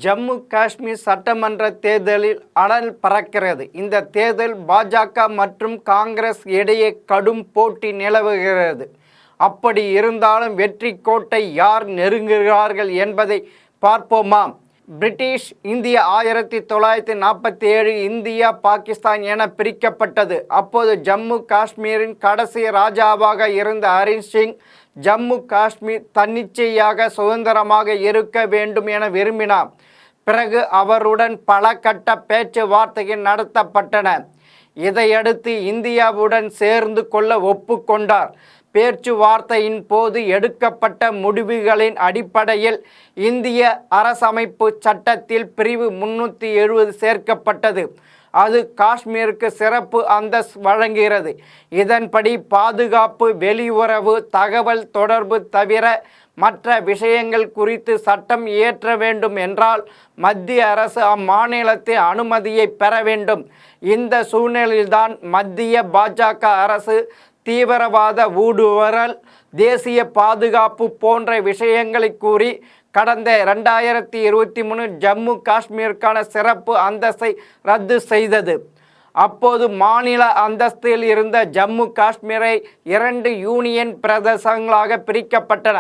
ஜம்மு காஷ்மீர் சட்டமன்ற தேர்தலில் அனல் பறக்கிறது. இந்த தேர்தல் பாஜக மற்றும் காங்கிரஸ் இடையே கடும் போட்டி நிலவுகிறது. அப்படி இருந்தாலும் வெற்றி கோட்டை யார் நெருங்குகிறார்கள் என்பதை பார்ப்போமா? பிரிட்டிஷ் இந்தியா 1947 இந்தியா பாகிஸ்தான் என பிரிக்கப்பட்டது. அப்போது ஜம்மு காஷ்மீரின் கடைசி ராஜாவாக இருந்த ஹரி சிங் ஜம்மு காஷ்மீர் தன்னிச்சையாக சுதந்திரமாக இருக்க வேண்டும் என விரும்பினார். பிறகு அவருடன் பல கட்ட பேச்சுவார்த்தைகள் நடத்தப்பட்டன. இதையடுத்து இந்தியாவுடன் சேர்ந்து கொள்ள ஒப்புக்கொண்டார். பேச்சுவார்த்தையின் போது எடுக்கப்பட்ட முடிவுகளின் அடிப்படையில் இந்திய அரசமைப்பு சட்டத்தில் பிரிவு 370 சேர்க்கப்பட்டது. அது காஷ்மீருக்கு சிறப்பு அந்தஸ்து வழங்குகிறது. இதன்படி பாதுகாப்பு, வெளியுறவு, தகவல் தொடர்பு தவிர மற்ற விஷயங்கள் குறித்து சட்டம் இயற்ற வேண்டும் என்றால் மத்திய அரசு அம்மாநிலத்தின் அனுமதியை பெற வேண்டும். இந்த சூழ்நிலையில்தான் மத்திய பாஜக அரசு தீவிரவாத, ஊடுருவல், தேசிய பாதுகாப்பு போன்ற விஷயங்களை கூறி கடந்த 2023 ஜம்மு காஷ்மீருக்கான சிறப்பு அந்தஸ்தை ரத்து செய்தது. அப்போது மாநில அந்தஸ்தில் இருந்த ஜம்மு காஷ்மீரை 2 யூனியன் பிரதேசங்களாக பிரிக்கப்பட்டன.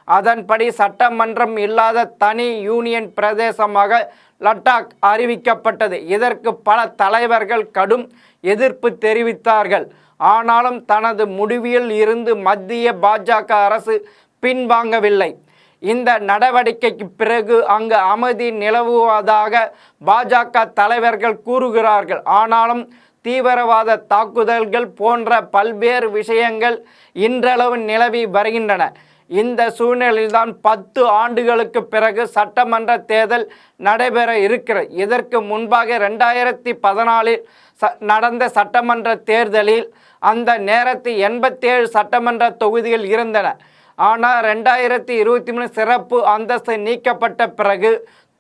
அதன்படி சட்டமன்றம் இல்லாத தனி யூனியன் பிரதேசமாக லடாக் அறிவிக்கப்பட்டது. இதற்கு பல தலைவர்கள் கடும் எதிர்ப்பு தெரிவித்தார்கள். ஆனாலும் தனது முடிவில் இருந்து மத்திய பாஜக அரசு பின்வாங்கவில்லை. இந்த நடவடிக்கைக்கு பிறகு அங்கு அமைதி நிலவுவதாக பாஜக தலைவர்கள் கூறுகிறார்கள். ஆனாலும் தீவிரவாத தாக்குதல்கள் போன்ற பல்வேறு விஷயங்கள் இன்றளவு நிலவி வருகின்றன. இந்த சூழ்நிலையில்தான் 10 ஆண்டுகளுக்கு பிறகு சட்டமன்ற தேர்தல் நடைபெற இருக்கிறது. இதற்கு முன்பாக 2014 நடந்த சட்டமன்ற தேர்தலில் அந்த நேரத்தில் 87 சட்டமன்ற தொகுதிகள் இருந்தன. ஆனால் 2023 சிறப்பு அந்தஸ்து நீக்கப்பட்ட பிறகு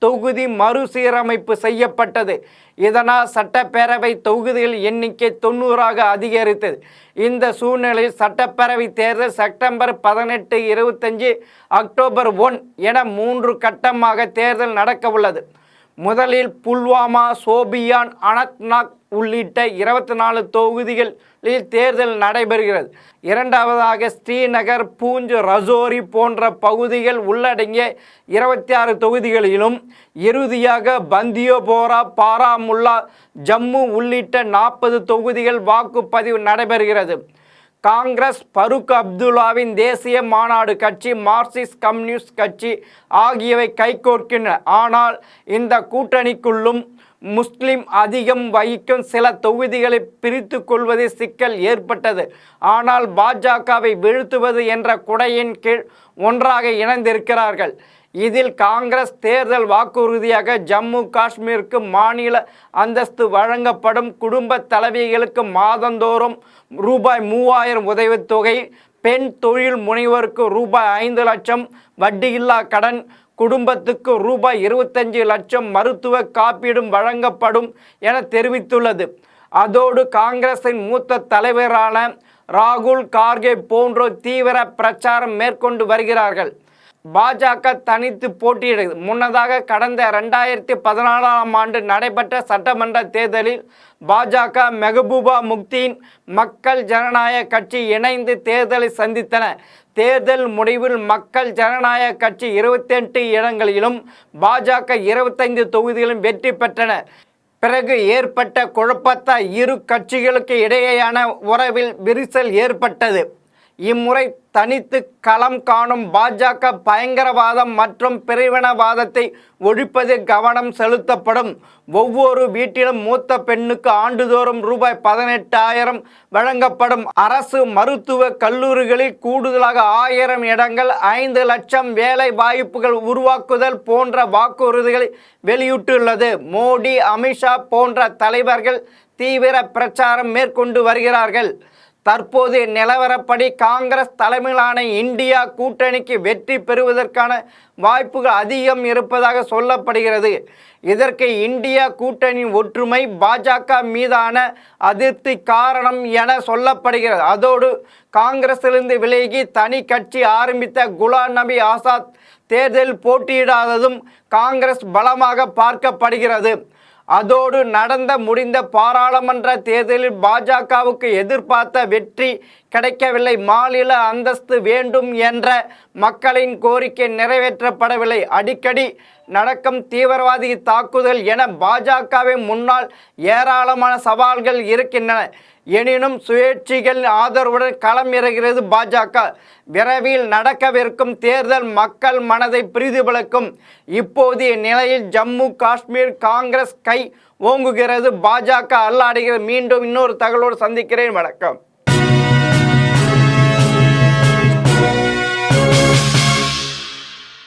தொகுதி மறுசீரமைப்பு செய்யப்பட்டது. இதனால் சட்டப்பேரவை தொகுதிகள் எண்ணிக்கை 90ஆக அதிகரித்தது. இந்த சூழ்நிலையில் சட்டப்பேரவை தேர்தல் செப்டம்பர் 18, 25, அக்டோபர் 1 என 3 கட்டமாக தேர்தல் நடக்க உள்ளது. முதலில் புல்வாமா, சோபியான், அனந்த்நாக் உள்ளிட்ட 24 தொகுதிகளில் தேர்தல் நடைபெறுகிறது. இரண்டாவதாக ஸ்ரீநகர், பூஞ்ச், ரஜோரி போன்ற பகுதிகள் உள்ளடங்கிய 26 தொகுதிகளிலும், இறுதியாக பந்தியோபோரா, பாராமுல்லா, ஜம்மு உள்ளிட்ட 40 தொகுதிகள் வாக்குப்பதிவு நடைபெறுகிறது. காங்கிரஸ், பரூக் அப்துல்லாவின் தேசிய மாநாடு கட்சி, மார்க்சிஸ்ட் கம்யூனிஸ்ட் கட்சி ஆகியவை கைகோர்க்கின்றன. ஆனால் இந்த கூட்டணிக்குள்ளும் முஸ்லிம் அதிகம் வகிக்கும் சில தொகுதிகளை பிரித்து கொள்வதில் சிக்கல் ஏற்பட்டது. ஆனால் பாஜகவை வீழ்த்துவது என்ற குடையின் கீழ் ஒன்றாக இணைந்திருக்கிறார்கள். இதில் காங்கிரஸ் தேர்தல் வாக்குறுதியாக ஜம்மு காஷ்மீருக்கு மாநில அந்தஸ்து வழங்கப்படும், குடும்ப தலைவிகளுக்கு மாதந்தோறும் ரூபாய் 3000 உதவித்தொகை, பெண் தொழில் முனைவோருக்கு ரூபாய் 5 லட்சம் வட்டியில்லா கடன், குடும்பத்துக்கு ரூபாய் 25 லட்சம் மருத்துவ காப்பீடு வழங்கப்படும் என தெரிவித்துள்ளது. அதோடு காங்கிரசின் மூத்த தலைவரான ராகுல் கார்கே போன்றோர் தீவிர பிரச்சாரம் மேற்கொண்டு வருகிறார்கள். பாஜக தனித்து போட்டியிடுகிறது. முன்னதாக கடந்த 2014ஆம் ஆண்டு நடைபெற்ற சட்டமன்ற தேர்தலில் பாஜக, மெஹபூபா முஃப்தியின் மக்கள் ஜனநாயக கட்சி இணைந்து தேர்தலை சந்தித்தன. தேர்தல் முடிவில் மக்கள் ஜனநாயக கட்சி 28 இடங்களிலும், பாஜக 25 தொகுதிகளிலும் வெற்றி பெற்றன. பிறகு ஏற்பட்ட குழப்பத்தால் இரு கட்சிகளுக்கு இடையேயான உறவில் விரிசல் ஏற்பட்டது. இம்முறை தனித்து களம் காணும் பாஜக பயங்கரவாதம் மற்றும் பிரிவினவாதத்தை ஒழிப்பதில் கவனம் செலுத்தப்படும். ஒவ்வொரு வீட்டிலும் மூத்த பெண்ணுக்கு ஆண்டுதோறும் ரூபாய் 18,000 வழங்கப்படும். அரசு மருத்துவ கல்லூரிகளில் கூடுதலாக 1000 இடங்கள், 5 லட்சம் வேலை வாய்ப்புகள் உருவாக்குதல் போன்ற வாக்குறுதிகளை வெளியிட்டுள்ளது. மோடி, அமித்ஷா போன்ற தலைவர்கள் தீவிர பிரச்சாரம் மேற்கொண்டு வருகிறார்கள். தற்போதைய நிலவரப்படி காங்கிரஸ் தலைமையிலான இந்தியா கூட்டணிக்கு வெற்றி பெறுவதற்கான வாய்ப்புகள் அதிகம் இருப்பதாக சொல்லப்படுகிறது. இதற்கு இந்தியா கூட்டணியின் ஒற்றுமை, பாஜக மீதான அதிருப்தி காரணம் என சொல்லப்படுகிறது. அதோடு காங்கிரசிலிருந்து விலகி தனி கட்சி ஆரம்பித்த குலாம் நபி ஆசாத் தேர்தலில் போட்டியிடாததும் காங்கிரஸ் பலமாக பார்க்கப்படுகிறது. அதோடு முடிந்த பாராளுமன்ற தேர்தலில் பாஜகவுக்கு எதிர்பார்த்த வெற்றி கிடைக்கவில்லை. மாநில அந்தஸ்து வேண்டும் என்ற மக்களின் கோரிக்கை நிறைவேற்றப்படவில்லை. அடிக்கடி நடக்கும் தீவிரவாதி தாக்குதல் என பாஜகவின் முன்னால் ஏராளமான சவால்கள் இருக்கின்றன. எனினும் சுயேட்சைகள் ஆதரவுடன் களம் இறங்குகிறது பாஜக. விரைவில் நடக்கவிருக்கும் தேர்தல் மக்கள் மனதை பிரதிபலிக்கும். இப்போதைய நிலையில் ஜம்மு காஷ்மீர் காங்கிரஸ் கை ஓங்குகிறது, பாஜக அல்லாடுகிறது. மீண்டும் இன்னொரு தகவலோடு சந்திக்கிறேன். வணக்கம்.